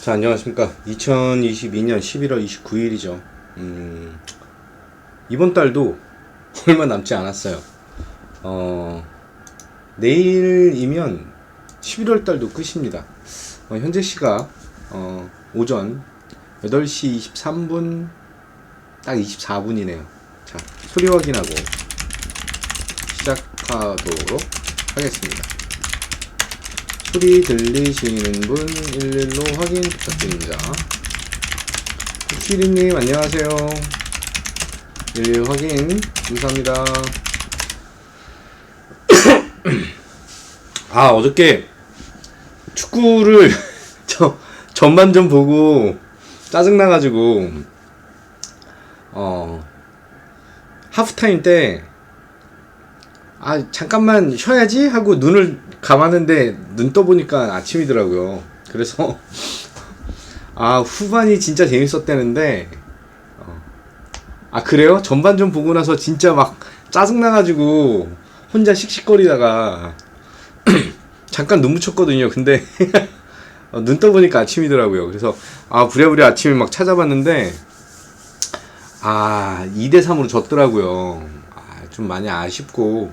자, 안녕하십니까. 2022년 11월 29일이죠. 이번 달도 얼마 남지 않았어요. 내일이면 11월 달도 끝입니다. 현재 시각, 오전 8시 23분, 딱 24분이네요. 자, 소리 확인하고 시작하도록 하겠습니다. 소리 들리시는 분 111로 확인 부탁드립니다. 국시리님 안녕하세요. 11 확인 감사합니다. 어저께 축구를 전반전 보고 짜증나가지고 하프타임 때 잠깐만 쉬어야지 하고 눈을 감았는데 눈 떠보니까 아침이더라고요. 그래서 후반이 진짜 재밌었다는데 그래요? 전반전 보고 나서 진짜 막 짜증나가지고 혼자 씩씩거리다가 잠깐 눈 묻혔거든요. 근데 눈 떠보니까 아침이더라고요. 그래서 부랴부랴 아침에 막 찾아봤는데 2대3으로 졌더라고요. 좀 많이 아쉽고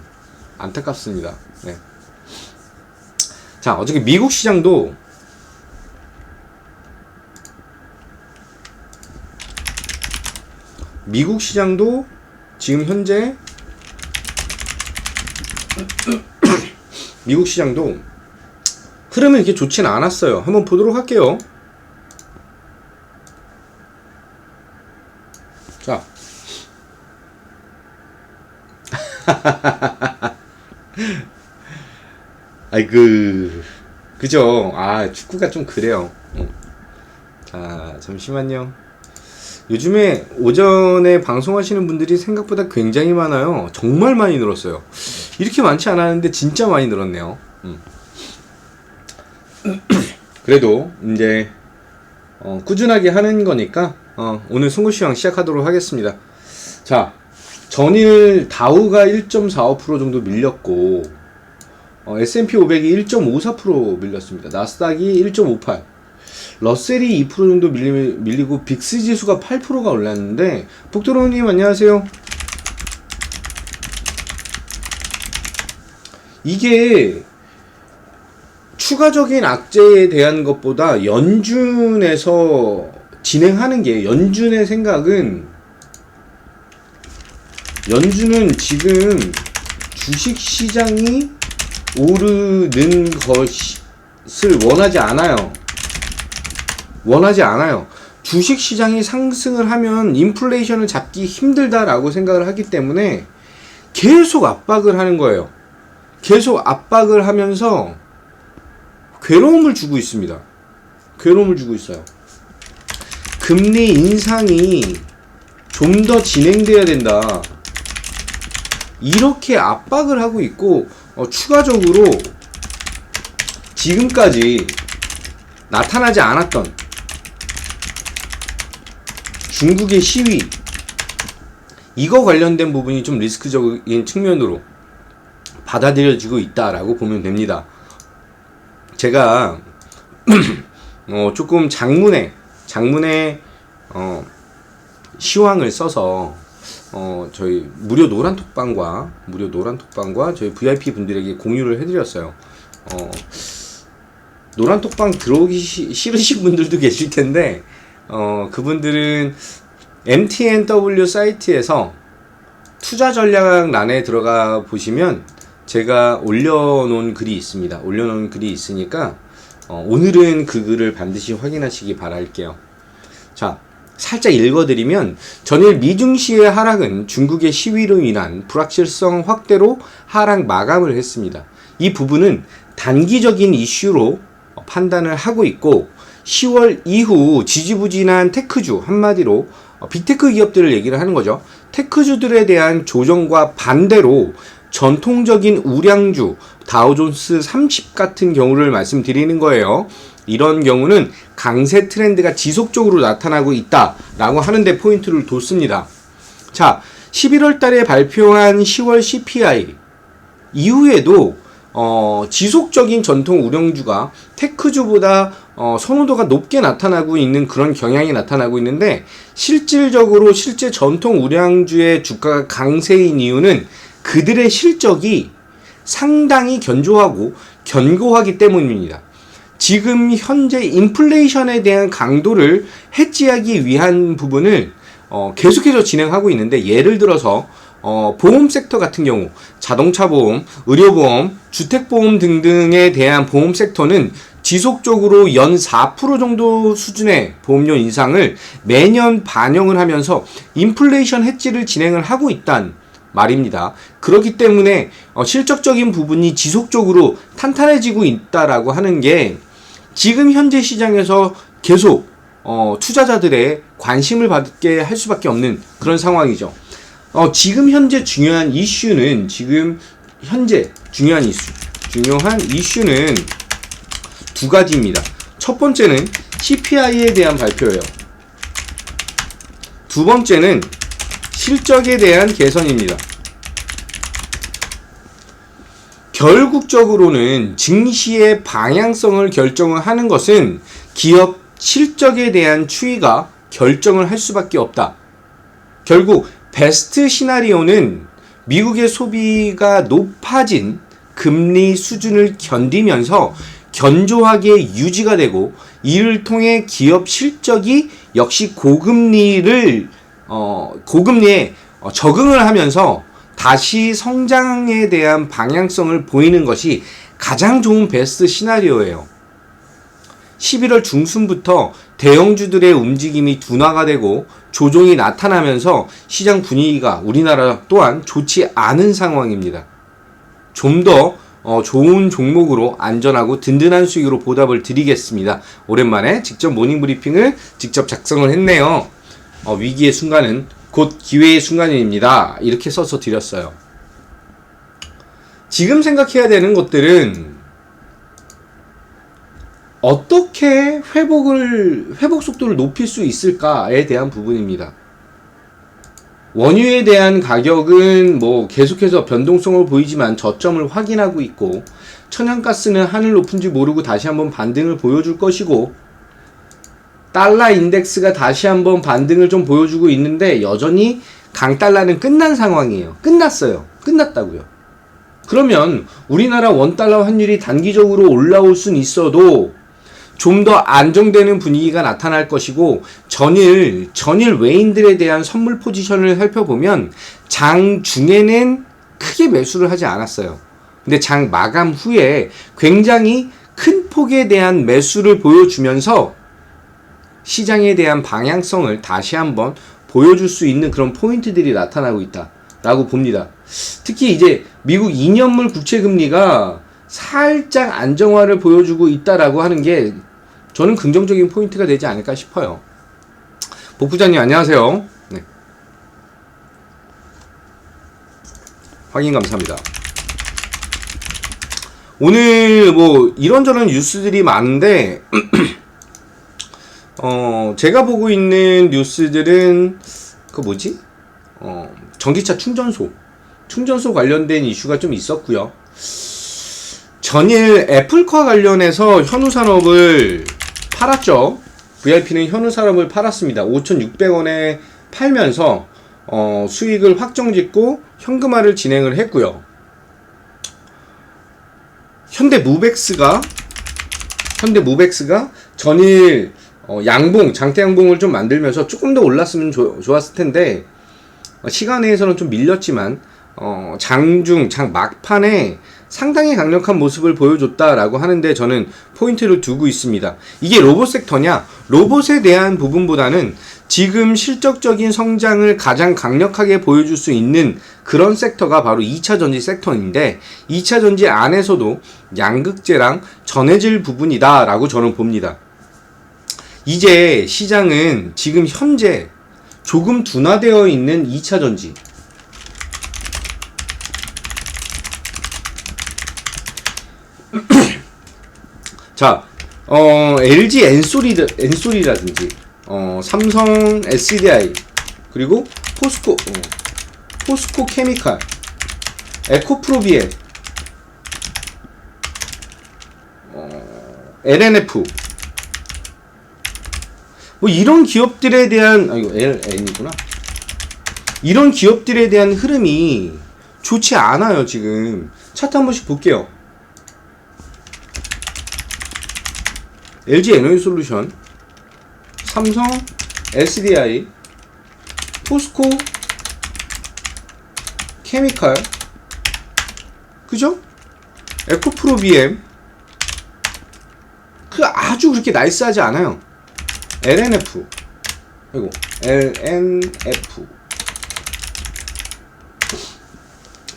안타깝습니다. 네. 자, 어저께 미국 시장도 지금 현재 미국 시장도 흐름이 이렇게 좋지는 않았어요. 한번 보도록 할게요. 자. 그죠. 축구가 좀 그래요. 자, 잠시만요. 요즘에 오전에 방송하시는 분들이 생각보다 굉장히 많아요. 정말 많이 늘었어요. 이렇게 많지 않았는데 진짜 많이 늘었네요. 그래도 이제 꾸준하게 하는 거니까 오늘 송구시황 시작하도록 하겠습니다. 자, 전일 다우가 1.45% 정도 밀렸고 S&P 500이 1.54% 밀렸습니다. 나스닥이 1.58%, 러셀이 2% 정도 밀리고 빅스 지수가 8%가 올랐는데, 복도로님 안녕하세요. 이게 추가적인 악재에 대한 것보다 연준에서 진행하는 게, 연준의 생각은, 연준은 지금 주식시장이 오르는 것을 원하지 않아요. 주식시장이 상승을 하면 인플레이션을 잡기 힘들다라고 생각을 하기 때문에 계속 압박을 하는 거예요. 계속 압박을 하면서 괴로움을 주고 있습니다. 괴로움을 주고 있어요. 금리 인상이 좀 더 진행돼야 된다, 이렇게 압박을 하고 있고, 추가적으로 지금까지 나타나지 않았던 중국의 시위, 이거 관련된 부분이 좀 리스크적인 측면으로 받아들여지고 있다라고 보면 됩니다. 제가 조금 장문의 시황을 써서 저희 무료 노란톡방과 저희 VIP 분들에게 공유를 해드렸어요. 노란톡방 들어오기 싫으신 분들도 계실 텐데, 그분들은 MTNW 사이트에서 투자 전략란에 들어가 보시면 제가 올려놓은 글이 있습니다. 올려놓은 글이 있으니까 오늘은 그 글을 반드시 확인하시기 바랄게요. 자, 살짝 읽어드리면, 전일 미증시의 하락은 중국의 시위로 인한 불확실성 확대로 하락 마감을 했습니다. 이 부분은 단기적인 이슈로 판단을 하고 있고, 10월 이후 지지부진한 테크주, 한마디로 빅테크 기업들을 얘기를 하는 거죠. 테크주들에 대한 조정과 반대로 전통적인 우량주 다우존스 30 같은 경우를 말씀드리는 거예요. 이런 경우는 강세 트렌드가 지속적으로 나타나고 있다라고 하는데 포인트를 뒀습니다. 자, 11월 달에 발표한 10월 CPI 이후에도 지속적인 전통 우량주가 테크주보다 선호도가 높게 나타나고 있는 그런 경향이 나타나고 있는데, 실질적으로 실제 전통 우량주의 주가가 강세인 이유는 그들의 실적이 상당히 견조하고 견고하기 때문입니다. 지금 현재 인플레이션에 대한 강도를 해지하기 위한 부분을 계속해서 진행하고 있는데, 예를 들어서 보험 섹터 같은 경우 자동차 보험, 의료보험, 주택보험 등등에 대한 보험 섹터는 지속적으로 연 4% 정도 수준의 보험료 인상을 매년 반영을 하면서 인플레이션 해지를 진행을 하고 있단 말입니다. 그렇기 때문에 실적적인 부분이 지속적으로 탄탄해지고 있다라고 하는 게 지금 현재 시장에서 계속 투자자들의 관심을 받게 할 수밖에 없는 그런 상황이죠. 지금 현재 중요한 이슈는 두 가지입니다. 첫 번째는 CPI에 대한 발표예요. 두 번째는 실적에 대한 개선입니다. 결국적으로는 증시의 방향성을 결정을 하는 것은 기업 실적에 대한 추이가 결정을 할 수밖에 없다. 결국 베스트 시나리오는 미국의 소비가 높아진 금리 수준을 견디면서 견조하게 유지가 되고, 이를 통해 기업 실적이 역시 고금리에 적응을 하면서 다시 성장에 대한 방향성을 보이는 것이 가장 좋은 베스트 시나리오예요. 11월 중순부터 대형주들의 움직임이 둔화가 되고 조정이 나타나면서 시장 분위기가 우리나라 또한 좋지 않은 상황입니다. 좀 더 좋은 종목으로 안전하고 든든한 수익으로 보답을 드리겠습니다. 오랜만에 직접 모닝브리핑을 직접 작성을 했네요. 위기의 순간은 곧 기회의 순간입니다. 이렇게 써서 드렸어요. 지금 생각해야 되는 것들은 어떻게 회복 속도를 높일 수 있을까에 대한 부분입니다. 원유에 대한 가격은 계속해서 변동성을 보이지만 저점을 확인하고 있고, 천연가스는 하늘 높은지 모르고 다시 한번 반등을 보여줄 것이고, 달러 인덱스가 다시 한번 반등을 좀 보여주고 있는데, 여전히 강달러는 끝난 상황이에요. 끝났다고요. 그러면 우리나라 원달러 환율이 단기적으로 올라올 순 있어도 좀 더 안정되는 분위기가 나타날 것이고, 전일 외인들에 대한 선물 포지션을 살펴보면 장 중에는 크게 매수를 하지 않았어요. 근데 장 마감 후에 굉장히 큰 폭에 대한 매수를 보여주면서 시장에 대한 방향성을 다시 한번 보여줄 수 있는 그런 포인트들이 나타나고 있다라고 봅니다. 특히 이제 미국 2년물 국채금리가 살짝 안정화를 보여주고 있다라고 하는 게 저는 긍정적인 포인트가 되지 않을까 싶어요. 복부장님 안녕하세요. 네. 확인 감사합니다. 오늘 이런저런 뉴스들이 많은데 제가 보고 있는 뉴스들은 전기차 충전소 관련된 이슈가 좀 있었고요. 전일 애플카 관련해서 현우산업을 팔았죠. VIP는 현우산업을 팔았습니다. 5,600원에 팔면서 수익을 확정짓고 현금화를 진행을 했고요. 현대무벡스가 전일 장대 양봉을 좀 만들면서 조금 더 올랐으면 좋았을 텐데, 시간에서는 좀 밀렸지만 장 막판에 상당히 강력한 모습을 보여줬다라고 하는데, 저는 포인트를 두고 있습니다. 이게 로봇 섹터냐? 로봇에 대한 부분보다는 지금 실적적인 성장을 가장 강력하게 보여줄 수 있는 그런 섹터가 바로 2차전지 섹터인데, 2차전지 안에서도 양극재랑 전해질 부분이다라고 저는 봅니다. 이제 시장은 지금 현재 조금 둔화되어 있는 2차전지, 자, LG 엔솔이라든지 삼성 SDI, 그리고 포스코 케미칼, 에코프로비에, LNF 뭐 이런 기업들에 대한 이거 LN이구나. 이런 기업들에 대한 흐름이 좋지 않아요. 지금 차트 한 번씩 볼게요. LG 에너지솔루션, 삼성, SDI, 포스코, 케미칼, 그죠? 에코프로 BM, 그 아주 그렇게 나이스하지 않아요. LNF, 이거 LNF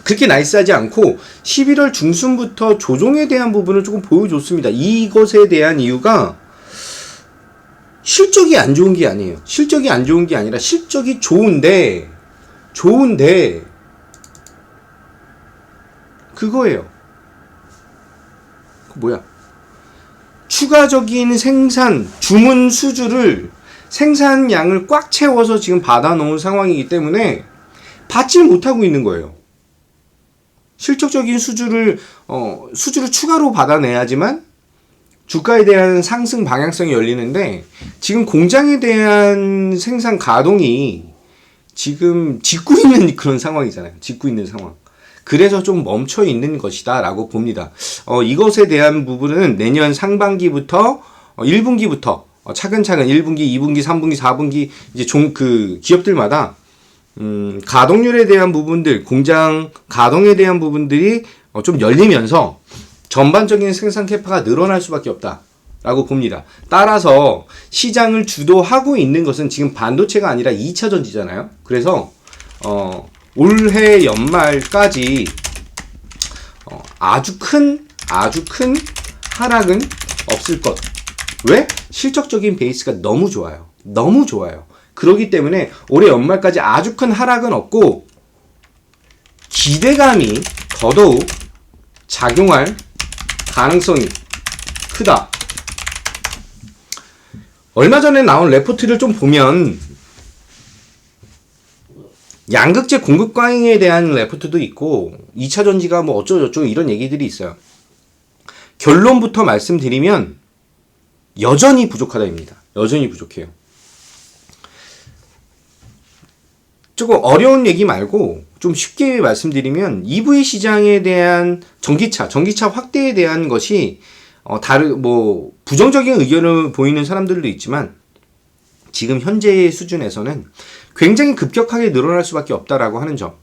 그렇게 나이스하지 않고 11월 중순부터 조정에 대한 부분을 조금 보여줬습니다. 이것에 대한 이유가 실적이 안 좋은 게 아니에요. 실적이 안 좋은 게 아니라 실적이 좋은데 그거예요. 뭐야? 추가적인 생산, 주문 수주를 생산량을 꽉 채워서 지금 받아놓은 상황이기 때문에 받지 못하고 있는 거예요. 실적적인 수주를 추가로 받아내야지만 주가에 대한 상승 방향성이 열리는데 지금 공장에 대한 생산 가동이 지금 짓고 있는 그런 상황이잖아요. 짓고 있는 상황. 그래서 좀 멈춰 있는 것이다 라고 봅니다. 이것에 대한 부분은 내년 상반기부터 1분기부터 차근차근 1분기, 2분기, 3분기, 4분기 이제 그 기업들마다 가동률에 대한 부분들, 공장 가동에 대한 부분들이 좀 열리면서 전반적인 생산 캐파가 늘어날 수밖에 없다라고 봅니다. 따라서 시장을 주도하고 있는 것은 지금 반도체가 아니라 2차 전지잖아요. 그래서 올해 연말까지 아주 큰 하락은 없을 것. 왜? 실적적인 베이스가 너무 좋아요. 너무 좋아요. 그렇기 때문에 올해 연말까지 아주 큰 하락은 없고 기대감이 더더욱 작용할 가능성이 크다. 얼마 전에 나온 레포트를 좀 보면 양극재 공급 과잉에 대한 레포트도 있고 2차 전지가 뭐 어쩌고저쩌고 이런 얘기들이 있어요. 결론부터 말씀드리면 여전히 부족하다입니다. 여전히 부족해요. 조금 어려운 얘기 말고 좀 쉽게 말씀드리면 EV 시장에 대한 전기차 확대에 대한 것이 부정적인 의견을 보이는 사람들도 있지만 지금 현재의 수준에서는 굉장히 급격하게 늘어날 수밖에 없다라고 하는 점.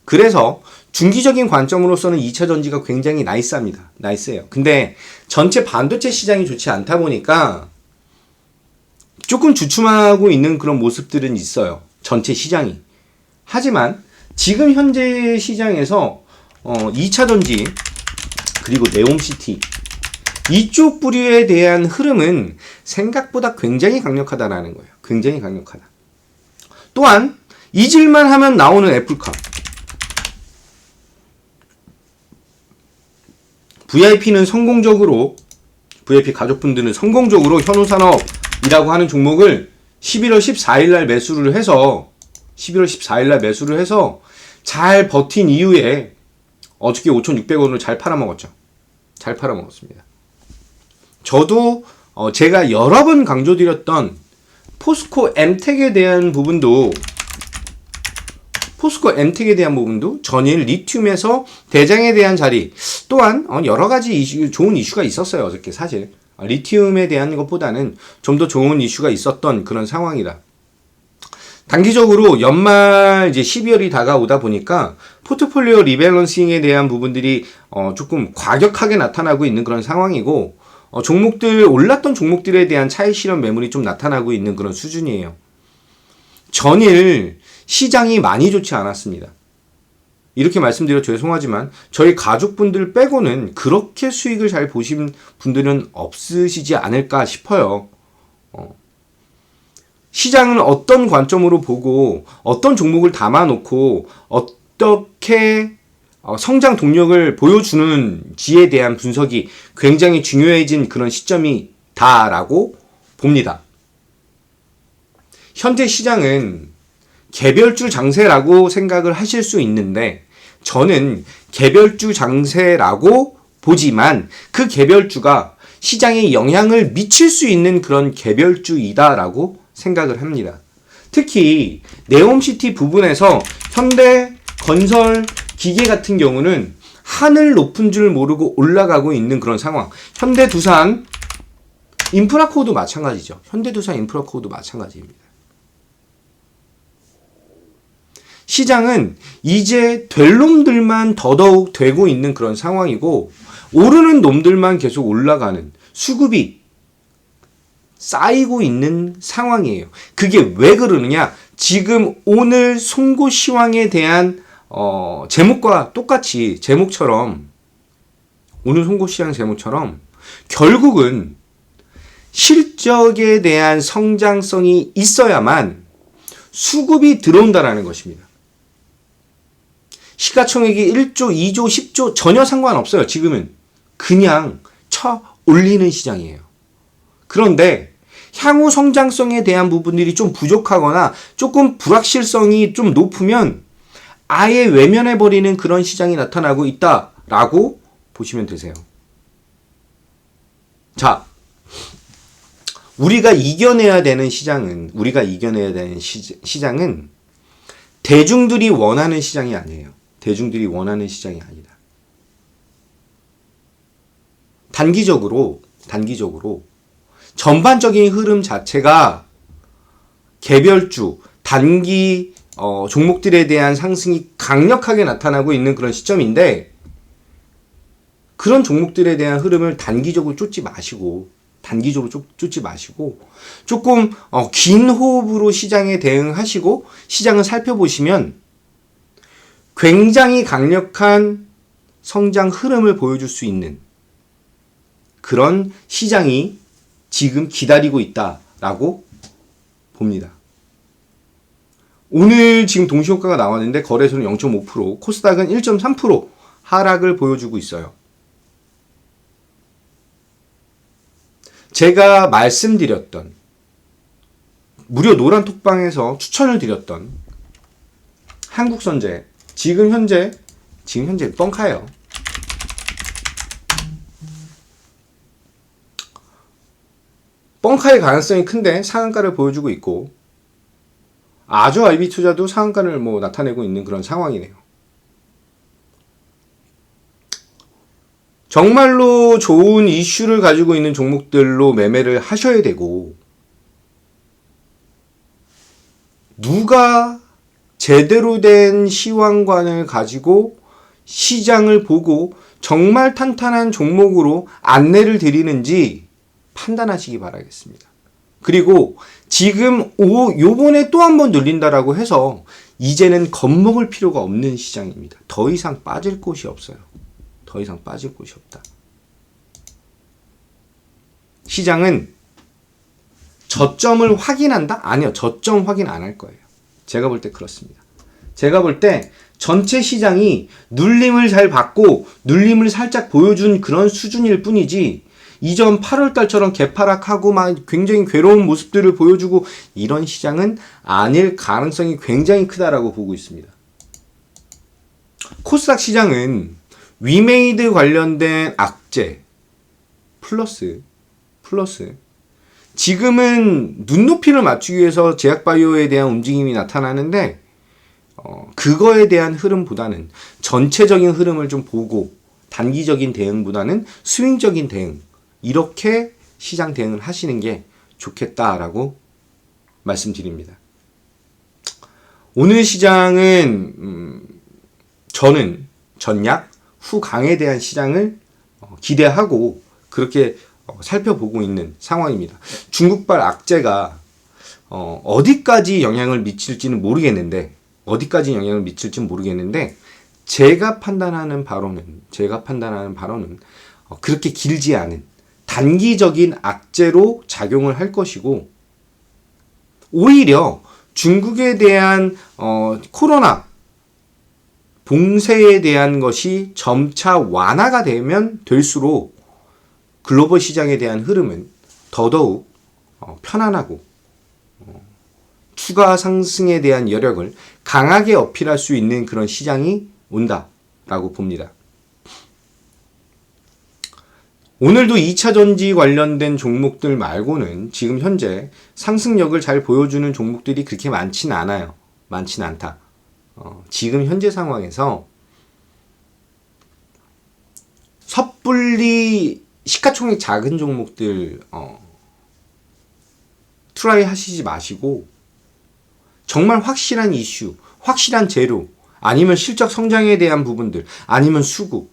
그래서 중기적인 관점으로서는 2차 전지가 굉장히 나이스합니다. 나이스해요. 근데 전체 반도체 시장이 좋지 않다 보니까 조금 주춤하고 있는 그런 모습들은 있어요. 전체 시장이. 하지만 지금 현재 시장에서 2차 전지 그리고 네옴시티 이쪽 부류에 대한 흐름은 생각보다 굉장히 강력하다라는 거예요. 굉장히 강력하다. 또한 잊을만 하면 나오는 애플카. VIP는 성공적으로 VIP 가족분들은 성공적으로 현우산업이라고 하는 종목을 11월 14일 날 매수를 해서 잘 버틴 이후에 어저께 5,600원을 잘 팔아먹었죠. 잘 팔아먹었습니다. 저도 제가 여러 번 강조드렸던 포스코 엠텍에 대한 부분도 전일 리튬에서 대장에 대한 자리 또한 여러 가지 좋은 이슈가 있었어요. 어저께 사실 리튬에 대한 것보다는 좀 더 좋은 이슈가 있었던 그런 상황이다. 단기적으로 연말 이제 12월이 다가오다 보니까 포트폴리오 리밸런싱에 대한 부분들이 조금 과격하게 나타나고 있는 그런 상황이고 올랐던 종목들에 대한 차익 실현 매물이 좀 나타나고 있는 그런 수준이에요. 전일 시장이 많이 좋지 않았습니다. 이렇게 말씀드려 죄송하지만 저희 가족분들 빼고는 그렇게 수익을 잘 보신 분들은 없으시지 않을까 싶어요. 시장은 어떤 관점으로 보고 어떤 종목을 담아놓고 어떻게 성장 동력을 보여주는지에 대한 분석이 굉장히 중요해진 그런 시점이다라고 봅니다. 현재 시장은 개별주 장세라고 생각을 하실 수 있는데 저는 개별주 장세라고 보지만 그 개별주가 시장에 영향을 미칠 수 있는 그런 개별주이다라고 생각을 합니다. 특히 네옴시티 부분에서 현대 건설 기계 같은 경우는 하늘 높은 줄 모르고 올라가고 있는 그런 상황. 현대두산 인프라코어도 마찬가지죠. 현대두산 인프라코어도 마찬가지입니다. 시장은 이제 될 놈들만 더더욱 되고 있는 그런 상황이고, 오르는 놈들만 계속 올라가는, 수급이 쌓이고 있는 상황이에요. 그게 왜 그러느냐? 지금 오늘 송곳시황에 대한 제목과 똑같이, 제목처럼, 오늘 송곳시황 제목처럼 결국은 실적에 대한 성장성이 있어야만 수급이 들어온다라는 것입니다. 시가총액이 1조, 2조, 10조 전혀 상관없어요. 지금은 그냥 쳐 올리는 시장이에요. 그런데 향후 성장성에 대한 부분들이 좀 부족하거나 조금 불확실성이 좀 높으면 아예 외면해버리는 그런 시장이 나타나고 있다라고 보시면 되세요. 자, 우리가 이겨내야 되는 시장은 대중들이 원하는 시장이 아니에요. 대중들이 원하는 시장이 아니다. 단기적으로 전반적인 흐름 자체가 개별주, 단기 종목들에 대한 상승이 강력하게 나타나고 있는 그런 시점인데, 그런 종목들에 대한 흐름을 단기적으로 쫓지 마시고 조금 긴 호흡으로 시장에 대응하시고 시장을 살펴보시면 굉장히 강력한 성장 흐름을 보여줄 수 있는 그런 시장이 지금 기다리고 있다라고 봅니다. 오늘 지금 동시효과가 나왔는데 거래소는 0.5%, 코스닥은 1.3% 하락을 보여주고 있어요. 제가 말씀드렸던, 무료 노란 톡방에서 추천을 드렸던 한국선제, 지금 현재 뻥카예요. 뻥카의 가능성이 큰데 상한가를 보여주고 있고, 아주 IB투자도 상한가를 나타내고 있는 그런 상황이네요. 정말로 좋은 이슈를 가지고 있는 종목들로 매매를 하셔야 되고, 누가 제대로 된 시황관을 가지고 시장을 보고 정말 탄탄한 종목으로 안내를 드리는지 판단하시기 바라겠습니다. 그리고 지금 요번에 또 한 번 눌린다라고 해서 이제는 겁먹을 필요가 없는 시장입니다. 더 이상 빠질 곳이 없어요. 더 이상 빠질 곳이 없다. 시장은 저점을 확인한다? 아니요. 저점 확인 안 할 거예요. 제가 볼 때 그렇습니다. 제가 볼 때 전체 시장이 눌림을 잘 받고 눌림을 살짝 보여준 그런 수준일 뿐이지, 이전 8월달처럼 개파락하고 막 굉장히 괴로운 모습들을 보여주고 이런 시장은 아닐 가능성이 굉장히 크다라고 보고 있습니다. 코스닥 시장은 위메이드 관련된 악재 플러스 지금은 눈높이를 맞추기 위해서 제약바이오에 대한 움직임이 나타나는데, 그거에 대한 흐름보다는 전체적인 흐름을 좀 보고 단기적인 대응보다는 스윙적인 대응, 이렇게 시장 대응을 하시는 게 좋겠다라고 말씀드립니다. 오늘 시장은 저는 전약 후강에 대한 시장을 기대하고 그렇게 살펴보고 있는 상황입니다. 중국발 악재가 어디까지 영향을 미칠지는 모르겠는데, 제가 판단하는 바로는 그렇게 길지 않은 단기적인 악재로 작용을 할 것이고, 오히려 중국에 대한 코로나 봉쇄에 대한 것이 점차 완화가 되면 될수록 글로벌 시장에 대한 흐름은 더더욱 편안하고 추가 상승에 대한 여력을 강하게 어필할 수 있는 그런 시장이 온다라고 봅니다. 오늘도 2차 전지 관련된 종목들 말고는 지금 현재 상승력을 잘 보여주는 종목들이 그렇게 많진 않아요. 많진 않다. 지금 현재 상황에서 섣불리 시가총액 작은 종목들 트라이 하시지 마시고 정말 확실한 이슈, 확실한 재료, 아니면 실적 성장에 대한 부분들, 아니면 수급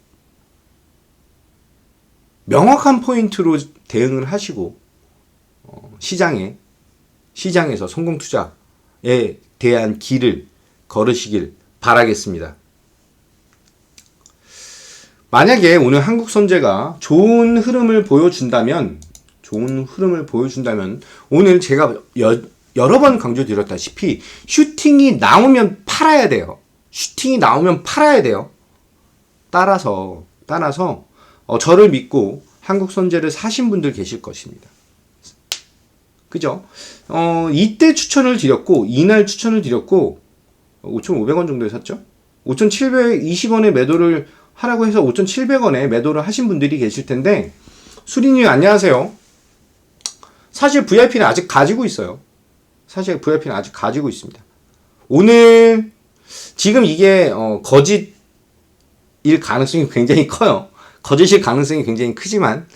명확한 포인트로 대응을 하시고 시장에서 성공 투자에 대한 길을 걸으시길 바라겠습니다. 만약에 오늘 한국선제가 좋은 흐름을 보여준다면 오늘 제가 여러 번 강조드렸다시피 슈팅이 나오면 팔아야 돼요. 따라서 저를 믿고 한국선제를 사신 분들 계실 것입니다. 그죠? 이때 추천을 드렸고, 이날 추천을 드렸고, 5,500원 정도에 샀죠? 5,720원에 매도를 하라고 해서 5,700원에 매도를 하신 분들이 계실 텐데, 수리님 안녕하세요. 사실 VIP는 아직 가지고 있어요. 오늘, 지금 이게, 거짓일 가능성이 굉장히 커요. 거짓일 가능성이 굉장히 크지만,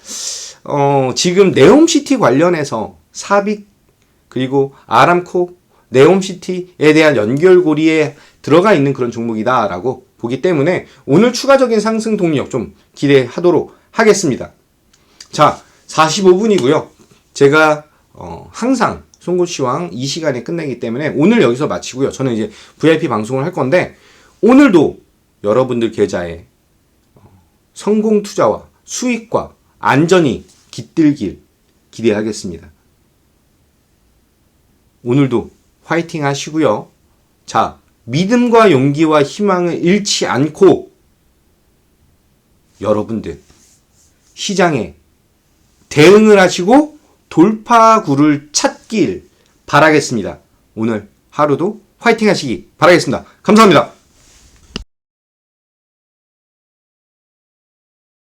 지금 네옴시티 관련해서 사빅, 그리고 아람코, 네옴시티에 대한 연결고리에 들어가 있는 그런 종목이다라고 보기 때문에 오늘 추가적인 상승 동력 좀 기대하도록 하겠습니다. 자, 45분이고요. 제가 항상 송곳시황 이 시간에 끝내기 때문에 오늘 여기서 마치고요. 저는 이제 VIP 방송을 할 건데 오늘도 여러분들 계좌에 성공 투자와 수익과 안전이 깃들길 기대하겠습니다. 오늘도 화이팅 하시고요. 자, 믿음과 용기와 희망을 잃지 않고 여러분들 시장에 대응을 하시고 돌파구를 찾길 바라겠습니다. 오늘 하루도 화이팅 하시기 바라겠습니다. 감사합니다.